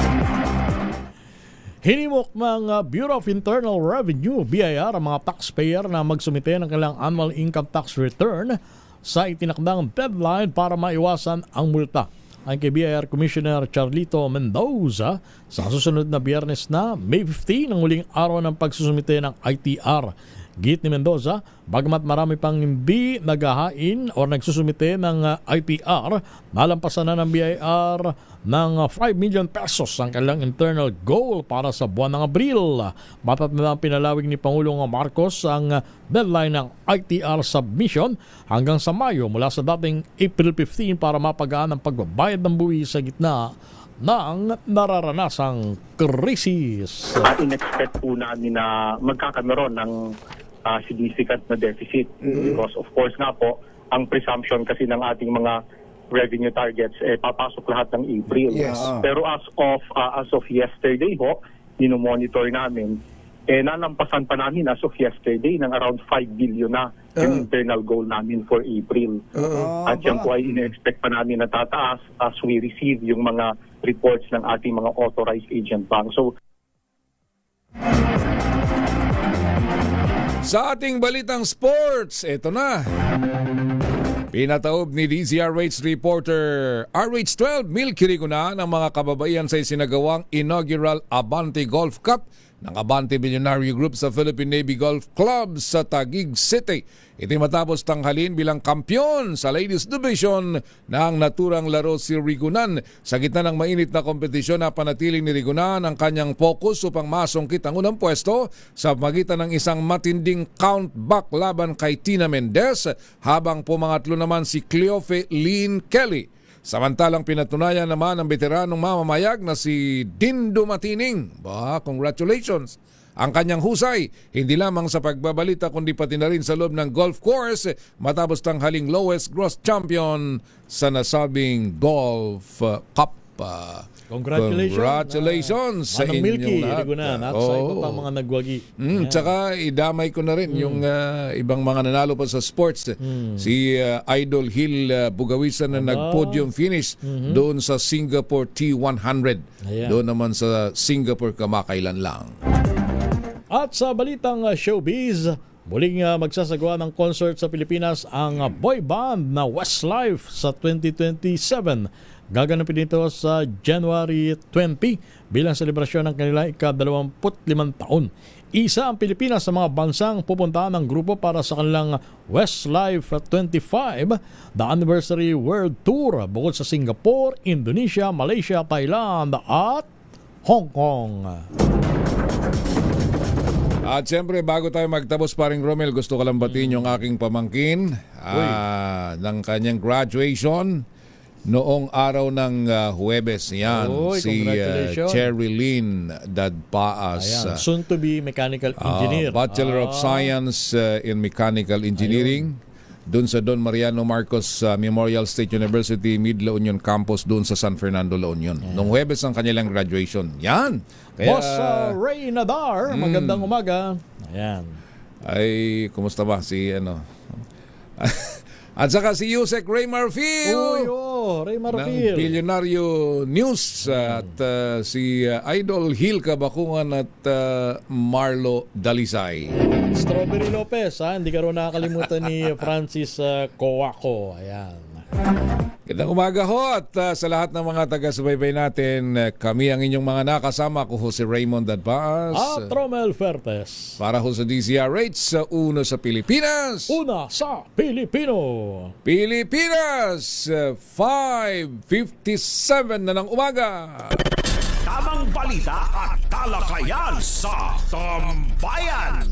Hinimok ng Bureau of Internal Revenue, BIR, ang mga taxpayer na magsumite ng kanilang annual income tax return sa itinakdang deadline para maiwasan ang multa. Ang kay BIR Commissioner Charlito Mendoza, sa susunod na Biyernes na May 15 ang huling araw ng pagsusumite ng ITR. Git ni Mendoza, bagamat marami pang hindi naghahain o nagsusumite ng ITR, nalampasan na ng BIR ng 5 million pesos ang kanilang internal goal para sa buwan ng Abril. Batat na pinalawig ni Pangulong Marcos ang deadline ng ITR submission hanggang sa Mayo mula sa dating April 15 para mapagaan ang pagbabayad ng buwis sa gitna ng nararanasang krisis. In-expect po namin na magkakameron ng significant na deficit because of course nga po, ang presumption kasi ng ating mga revenue targets papasok lahat ng April. Yes. Pero as of yesterday ho, monitor namin nalampasan pa namin as of yesterday ng around 5 billion na yung internal goal namin for April. At yan po ay ina-expect pa namin na tataas as we receive yung mga reports ng ating mga authorized agent bank. So, sa ating balitang sports, eto na. Pinataob ni DZRH reporter RH12 Mil Kiriguna ng mga kababaihan sa isinagawang inaugural Abante Golf Cup ng Abante Millionaire Group sa Philippine Navy Golf Club sa Taguig City. Ito matapos tanghalin bilang kampyon sa Ladies Division ng naturang laro si Rigunan. Sa gitna ng mainit na kompetisyon na panatiling ni Rigunan ang kanyang focus upang masungkit ang unang pwesto sa pagitan ng isang matinding countback laban kay Tina Mendez habang pumangatlo naman si Cleofe Lynn Kelly. Samantalang pinatunayan naman ng veteranong mamamayag na si Dindo Matining. Congratulations! Ang kanyang husay, hindi lamang sa pagbabalita kundi pati na rin sa loob ng golf course matapos tanghaling lowest gross champion sa nasabing golf cup. Congratulations sa inyong Milky, lahat. At sa iba pa mga nagwagi. Tsaka idamay ko na rin yung ibang mga nanalo pa sa sports. Si Idol Hill Bugawisan na nag-podium finish doon sa Singapore T100. Doon naman sa Singapore kamakailan lang. At sa balitang showbiz, muling magsasagawa ng concert sa Pilipinas ang boy band na Westlife sa 2027. Gaganapin ito sa January 20 bilang selebrasyon ng kanilang ika-25 taon. Isa ang Pilipinas sa mga bansang pupuntahan ng grupo para sa kanilang Westlife 25, the Anniversary World Tour, bukod sa Singapore, Indonesia, Malaysia, Thailand at Hong Kong. At siyempre, bago tayo magtapos, paring Romel, gusto ko lang batiin yung aking pamangkin ng kanyang graduation noong araw ng Huwebes. Yan, si Cherry Lynn Dadpaas. Soon to be mechanical engineer. Bachelor of Science in Mechanical Engineering. Doon sa Don Mariano Marcos Memorial State University, Mid-La Union Campus, doon sa San Fernando, La Union. Noong Huwebes ang kanilang graduation. Yan! Kaya, Boss Ray Nadar, magandang umaga. Ayan. Ay, kumusta ba si At saka si Yusek Ray Marfil. Ray Marfil. Ng Billionario News. At si Idol Hill Kabakungan at Marlo Dalisay. Strawberry Lopez, hindi ka rin nakakalimutan ni Francis Coaco. Ayan. Gandang umaga ho at sa lahat ng mga taga-subaybay natin, kami ang inyong mga nakasama. Ako ho si Raymond Dadpaas. At Romel Fertes. Para ho sa DZRH sa Una sa Pilipinas. Una sa Pilipino. Pilipinas, 5:57 na ng umaga. Tamang balita at talakayan sa Tambayan.